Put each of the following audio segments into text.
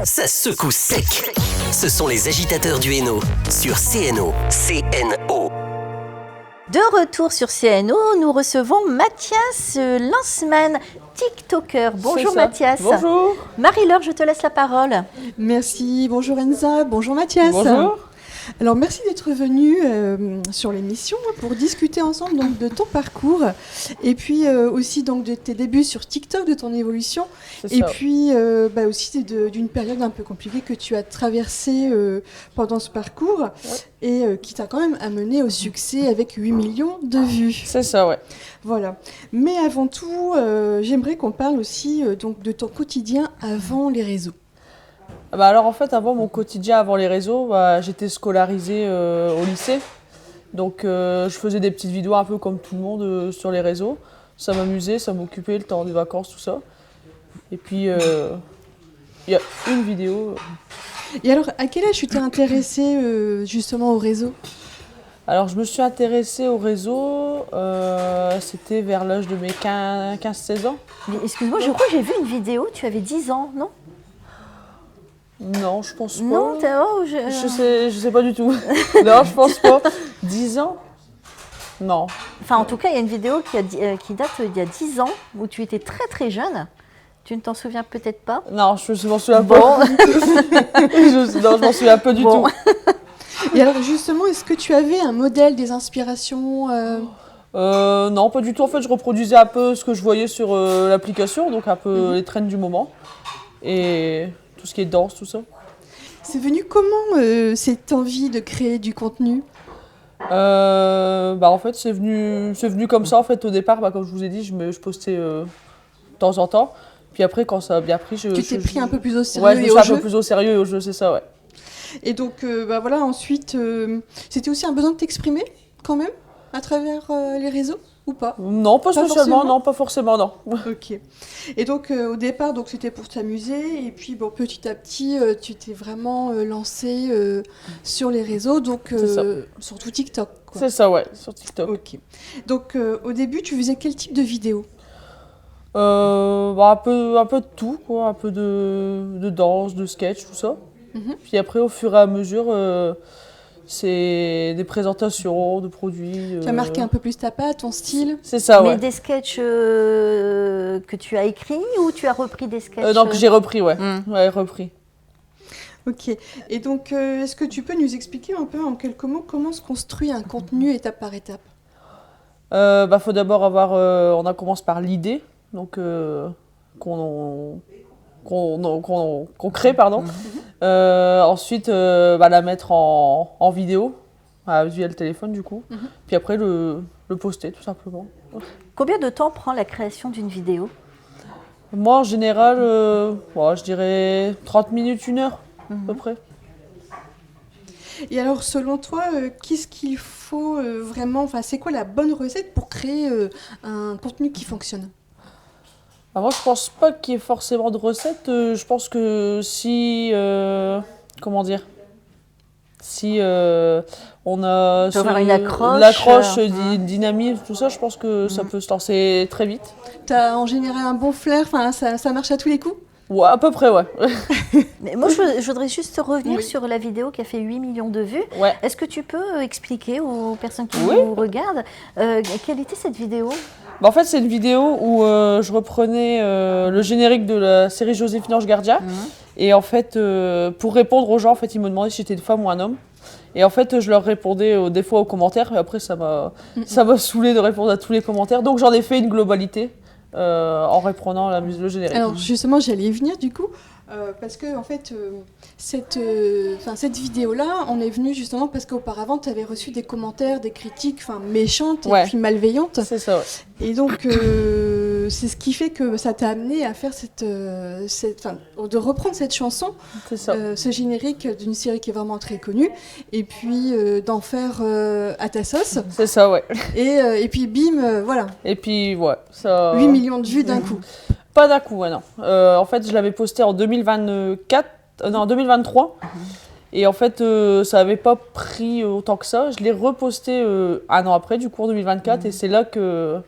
Ça secoue sec. Ce sont les agitateurs du Hainaut sur CNO. CNO. De retour sur CNO, nous recevons Mathias Lanzmann, TikToker. Bonjour Mathias. Bonjour. Marie-Laure, je te laisse la parole. Merci, bonjour Enza, bonjour Mathias. Bonjour. Alors merci d'être venu sur l'émission pour discuter ensemble donc, de ton parcours et puis aussi donc, de tes débuts sur TikTok, de ton évolution et puis aussi d'une période un peu compliquée que tu as traversée pendant ce parcours et qui t'a quand même amené au succès avec 8 millions de vues. C'est ça, ouais. Voilà. Mais avant tout, j'aimerais qu'on parle aussi donc, de ton quotidien avant les réseaux. Alors en fait, avant mon quotidien, avant les réseaux, j'étais scolarisée au lycée. Donc je faisais des petites vidéos un peu comme tout le monde sur les réseaux. Ça m'amusait, ça m'occupait le temps des vacances, tout ça. Et puis il y a une vidéo. Et alors, à quel âge tu t'es intéressée justement au réseau ? Alors je me suis intéressée au réseau, c'était vers l'âge de mes 15-16 ans. Mais excuse-moi, je crois que j'ai vu une vidéo, tu avais 10 ans, non ? Non, je pense pas. Non, je sais pas du tout. Non, je pense pas. 10 ans ? Non. Enfin, en tout cas, il y a une vidéo qui date d'il y a 10 ans, où tu étais très très jeune. Tu ne t'en souviens peut-être pas ? Non, je m'en souviens pas. Je m'en souviens pas du tout. Et alors justement, est-ce que tu avais un modèle, des inspirations Non, pas du tout. En fait, je reproduisais un peu ce que je voyais sur l'application, donc un peu les trends du moment. Et tout ce qui est danse, tout ça. C'est venu comment cette envie de créer du contenu ? En fait, c'est venu comme ça. En fait, au départ, comme je vous ai dit, je postais de temps en temps. Puis après, quand ça a bien pris, tu t'es pris un peu plus au sérieux ouais, je me suis un peu plus au sérieux et au jeu, c'est ça, ouais. Et donc, ensuite, c'était aussi un besoin de t'exprimer, quand même, à travers les réseaux, ou pas ? Non, pas spécialement, forcément. non, pas forcément, non. Ok. Et donc, au départ, donc, c'était pour t'amuser, et puis, petit à petit, tu t'es vraiment lancé sur les réseaux, donc, surtout TikTok, quoi. C'est ça, ouais, sur TikTok. Ok. Donc, au début, tu faisais quel type de vidéo ? Un peu de tout, quoi, un peu de danse, de sketch, tout ça. Puis après, au fur et à mesure, c'est des présentations de produits. Tu as marqué un peu plus ta patte, ton style ? C'est ça, ouais. Mais des sketchs que tu as écrits ou tu as repris des sketchs Non, que j'ai repris, ouais. Ouais, repris. Ok. Et donc, est-ce que tu peux nous expliquer un peu en quelques mots comment se construit un contenu étape par étape ? Faut d'abord avoir... on commence par l'idée, donc qu'on crée, pardon. Ensuite, la mettre en vidéo, via le téléphone du coup. Puis après, le poster tout simplement. Combien de temps prend la création d'une vidéo ? Moi, en général, je dirais 30 minutes, 1 heure, à peu près. Et alors, selon toi, qu'est-ce qu'il faut vraiment... Enfin, c'est quoi la bonne recette pour créer un contenu qui fonctionne ? Moi, je pense pas qu'il y ait forcément de recette. Je pense que si... comment dire ? Si on a l'accroche, dynamisme, tout ça, je pense que ça peut se lancer très vite. T'as en général un bon flair, ça marche à tous les coups ? Ouais, à peu près, ouais. Mais moi, je voudrais juste revenir sur la vidéo qui a fait 8 millions de vues. Ouais. Est-ce que tu peux expliquer aux personnes qui nous regardent quelle était cette vidéo ? En fait, c'est une vidéo où je reprenais le générique de la série Joséphine Ange Gardien. Et en fait, pour répondre aux gens, en fait, ils me demandaient si j'étais une femme ou un homme. Et en fait, je leur répondais des fois aux commentaires. Et après, ça m'a saoulé de répondre à tous les commentaires. Donc, j'en ai fait une globalité en reprenant le générique. Alors, justement, j'allais y venir, du coup. Parce que en fait, cette vidéo-là, on est venu justement parce qu'auparavant, tu avais reçu des commentaires, des critiques méchantes et puis malveillantes. C'est ça, ouais. Et donc, c'est ce qui fait que ça t'a amené à faire de reprendre cette chanson, ce générique d'une série qui est vraiment très connue, et puis d'en faire à ta sauce. C'est ça, ouais. Et puis bim, voilà. Et puis, ouais. Ça... 8 millions de vues d'un coup. Pas d'un coup, ouais, non. En fait, je l'avais posté en 2023. Et en fait, ça n'avait pas pris autant que ça. Je l'ai reposté 1 an après, du coup, en 2024. Et c'est là que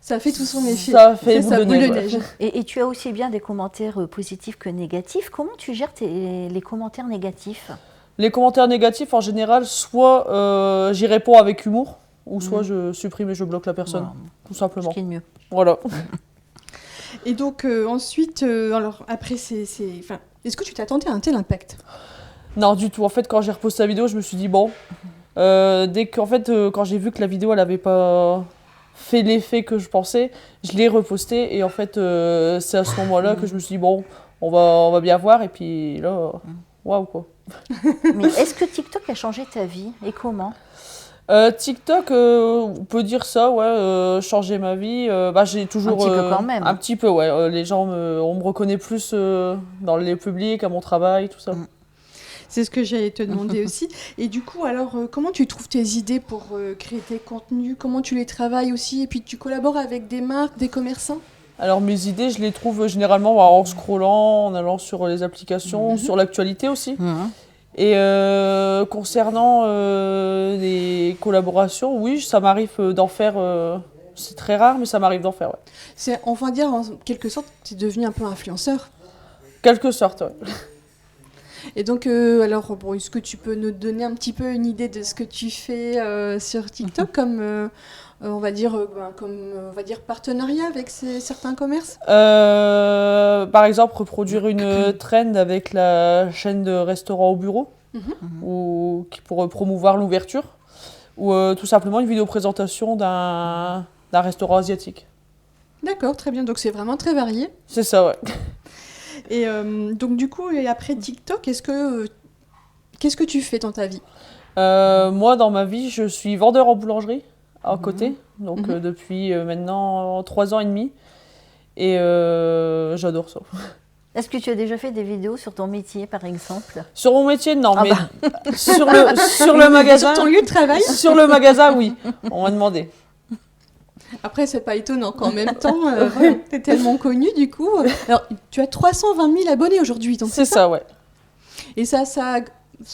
Ça fait tout son effet. Ça fait boule de neige. Et tu as aussi bien des commentaires positifs que négatifs. Comment tu gères les commentaires négatifs? Les commentaires négatifs, en général, soit j'y réponds avec humour, ou soit je supprime et je bloque la personne, tout simplement. Ce qui est mieux. Voilà. Et donc ensuite, alors après, enfin, est-ce que tu t'attendais à un tel impact? Non, du tout. En fait, quand j'ai reposté la vidéo, je me suis dit, bon, quand j'ai vu que la vidéo, elle n'avait pas fait l'effet que je pensais, je l'ai repostée. Et en fait, c'est à ce moment-là que je me suis dit, bon, on va bien voir. Et puis là, waouh, quoi. Mais est-ce que TikTok a changé ta vie et comment? TikTok, on peut dire ça, ouais, changer ma vie. J'ai toujours un petit peu quand même. Un petit peu, ouais. Les gens, on me reconnaît plus dans les publics, à mon travail, tout ça. C'est ce que j'allais te demander aussi. Et du coup, alors, comment tu trouves tes idées pour créer tes contenus? Comment tu les travailles aussi? Et puis, tu collabores avec des marques, des commerçants? Alors, mes idées, je les trouve généralement en scrollant, en allant sur les applications, sur l'actualité aussi. Et concernant les collaborations, oui, ça m'arrive d'en faire. C'est très rare, mais ça m'arrive d'en faire, ouais. On va dire, en quelque sorte, tu es devenu un peu influenceur. Quelque sorte, ouais. Et donc, alors, bon, est-ce que tu peux nous donner un petit peu une idée de ce que tu fais sur TikTok comme, on va dire partenariat avec certains commerces? Par exemple, reproduire une trend avec la chaîne de restaurants au bureau, pour promouvoir l'ouverture, ou tout simplement une vidéo présentation d'un restaurant asiatique. D'accord, très bien. Donc, c'est vraiment très varié. C'est ça, ouais. Et donc du coup, et après TikTok, qu'est-ce que tu fais dans ta vie? Moi, dans ma vie, je suis vendeur en boulangerie à côté, donc depuis maintenant 3 ans et demi, et j'adore ça. Est-ce que tu as déjà fait des vidéos sur ton métier, par exemple? Sur mon métier, non, mais sur le magasin. Sur ton lieu de travail? Sur le magasin, oui. On m'a demandé. Après, c'est pas étonnant qu'en même temps, tu es tellement connu du coup. Alors, tu as 320 000 abonnés aujourd'hui, donc c'est ça, ouais. Et ça a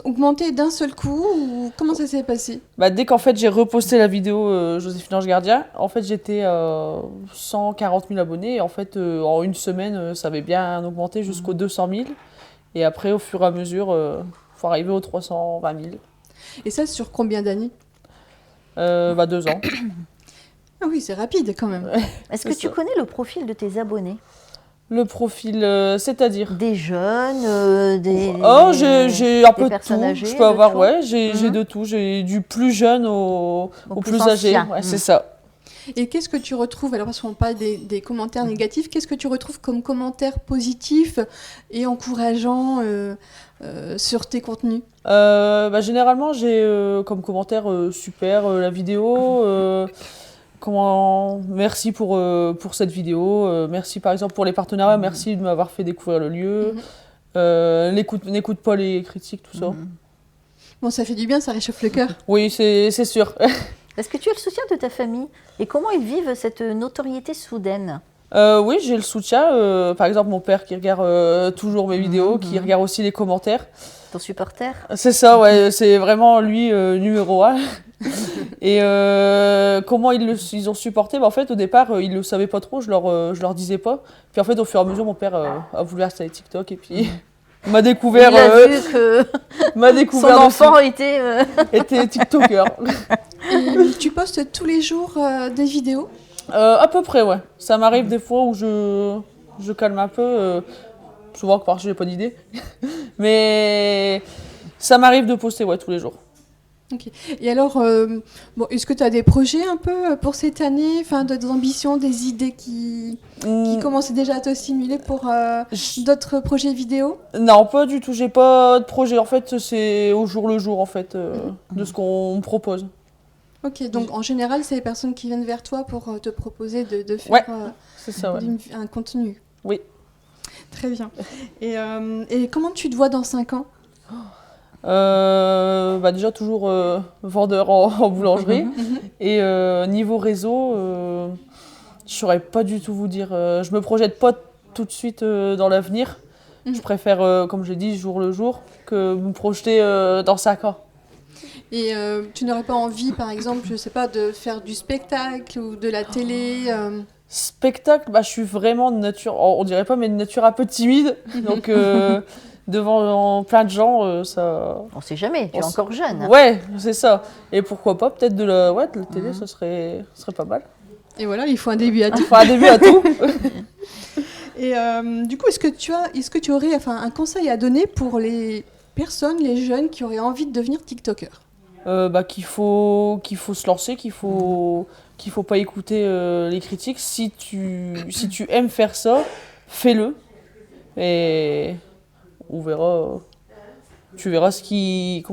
augmenté d'un seul coup ou comment ça s'est passé? Dès qu'en fait j'ai reposté la vidéo Joséphine Ange Gardien, en fait j'étais à 140 000 abonnés et en fait en une semaine ça avait bien augmenté jusqu'aux 200 000 et après au fur et à mesure faut arriver aux 320 000. Et ça sur combien d'années? 2 ans. Ah oui, c'est rapide quand même. Est-ce que tu connais le profil de tes abonnés? Le profil, c'est-à-dire? Des jeunes, j'ai un peu de tout. Âgées, je peux avoir, ouais, j'ai de tout. J'ai du plus jeune au plus âgé. Ouais, c'est ça. Et qu'est-ce que tu retrouves, alors parce qu'on parle des commentaires négatifs, qu'est-ce que tu retrouves comme commentaires positifs et encourageants sur tes contenus? Généralement, j'ai comme commentaire super la vidéo. Merci pour cette vidéo. Merci par exemple pour les partenariats. Merci de m'avoir fait découvrir le lieu. N'écoute pas les critiques, tout ça. Bon, ça fait du bien, ça réchauffe le cœur. Oui, c'est sûr. Est-ce que tu as le soutien de ta famille? Et comment ils vivent cette notoriété soudaine? Oui, j'ai le soutien. Par exemple, mon père qui regarde toujours mes vidéos, qui regarde aussi les commentaires. Ton supporter? C'est ça, ouais. C'est vraiment lui numéro 1. Et comment ils ont supporté? En fait, au départ, ils ne le savaient pas trop, je leur disais pas. Puis en fait, au fur et à mesure, mon père a voulu installer TikTok et puis m'a découvert. Il a vu que son enfant était TikToker. Et tu postes tous les jours des vidéos? À peu près, ouais. Ça m'arrive des fois où je calme un peu. Souvent que parce que j'ai pas d'idée. Mais ça m'arrive de poster, ouais, tous les jours. Ok. Et alors, est-ce que tu as des projets un peu pour cette année, des ambitions, des idées qui commencent déjà à te stimuler pour d'autres projets vidéo? Non, pas du tout. J'ai pas de projet. En fait, c'est au jour le jour, en fait, de ce qu'on me propose. Ok, donc en général, c'est les personnes qui viennent vers toi pour te proposer de faire c'est ça, ouais. un contenu. Oui. Très bien. Et comment tu te vois dans 5 ans? Déjà toujours vendeur en boulangerie. Et niveau réseau, je saurais pas du tout vous dire. Je me projette pas tout de suite dans l'avenir. Je préfère, comme je l'ai dit, jour le jour, que me projeter dans 5 ans. Et tu n'aurais pas envie, par exemple, je sais pas, de faire du spectacle ou de la télé Spectacle, je suis vraiment de nature, on dirait pas, mais de nature un peu timide. Donc, devant plein de gens, ça... On sait jamais, tu es encore jeune. Hein. Ouais, c'est ça. Et pourquoi pas, peut-être de la télé, ce serait pas mal. Et voilà, il faut un début à tout. Il faut un début à tout. Et du coup, est-ce que tu aurais un conseil à donner pour les personnes, les jeunes qui auraient envie de devenir TikTokers? Qu'il faut se lancer, qu'il faut pas écouter les critiques. Si tu aimes faire ça, fais-le. Et on verra, tu verras ce qui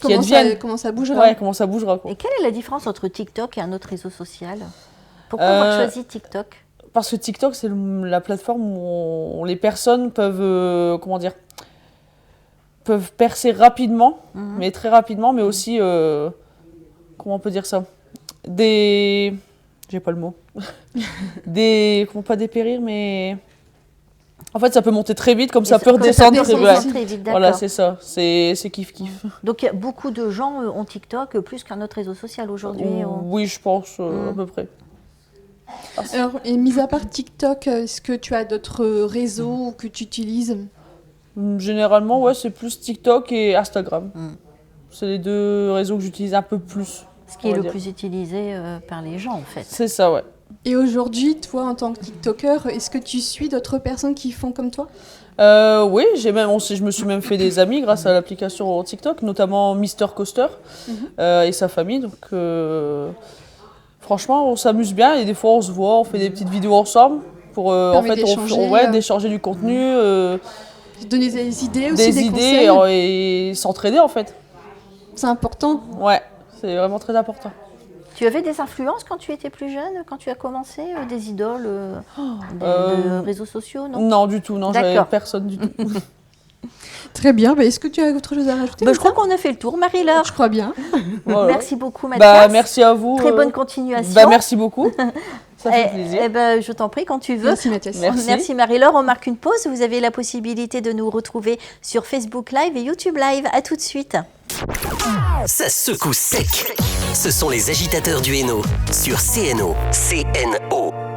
advienne. Comment ça bougera. Ouais, comment ça bougera. Quoi. Et quelle est la différence entre TikTok et un autre réseau social? Pourquoi avoir choisi TikTok? Parce que TikTok, c'est la plateforme où les personnes peuvent, peuvent percer rapidement, mais très rapidement, mais aussi, comment on peut dire ça? J'ai pas le mot. Pas dépérir, mais... En fait, ça peut monter très vite, comme ça peut redescendre très vite. Voilà, c'est ça. C'est kiff-kiff. Donc, beaucoup de gens ont TikTok plus qu'un autre réseau social aujourd'hui. Oui, je pense, à peu près. Alors, et mis à part TikTok, est-ce que tu as d'autres réseaux que tu utilises? Généralement, ouais, c'est plus TikTok et Instagram. C'est les deux réseaux que j'utilise un peu plus. Ce qui est le plus utilisé par les gens, en fait. C'est ça, ouais. Et aujourd'hui, toi, en tant que TikToker, est-ce que tu suis d'autres personnes qui font comme toi? Oui, je me suis même fait des amis grâce à l'application TikTok, notamment Mr Coaster et sa famille. Donc, franchement, on s'amuse bien et des fois, on se voit, on fait des petites vidéos ensemble pour d'échanger du contenu. Donner des idées aussi, des conseils. Et s'entraider, en fait. C'est important. Ouais, c'est vraiment très important. Tu avais des influences quand tu étais plus jeune, quand tu as commencé, des idoles de réseaux sociaux, non? Non, du tout, non, j'avais personne du tout. Très bien, est-ce que tu as autre chose à rajouter? Je crois qu'on a fait le tour, Marie-Laure. Je crois bien. Voilà. Merci beaucoup, Mathias. Merci à vous. Très bonne continuation. Merci beaucoup. Ça fait plaisir. Je t'en prie, quand tu veux. Merci, Mathias. Merci Marie-Laure. On marque une pause. Vous avez la possibilité de nous retrouver sur Facebook Live et YouTube Live. À tout de suite. Ça secoue sec. Ce sont les agitateurs du Hainaut sur CNO. CNO.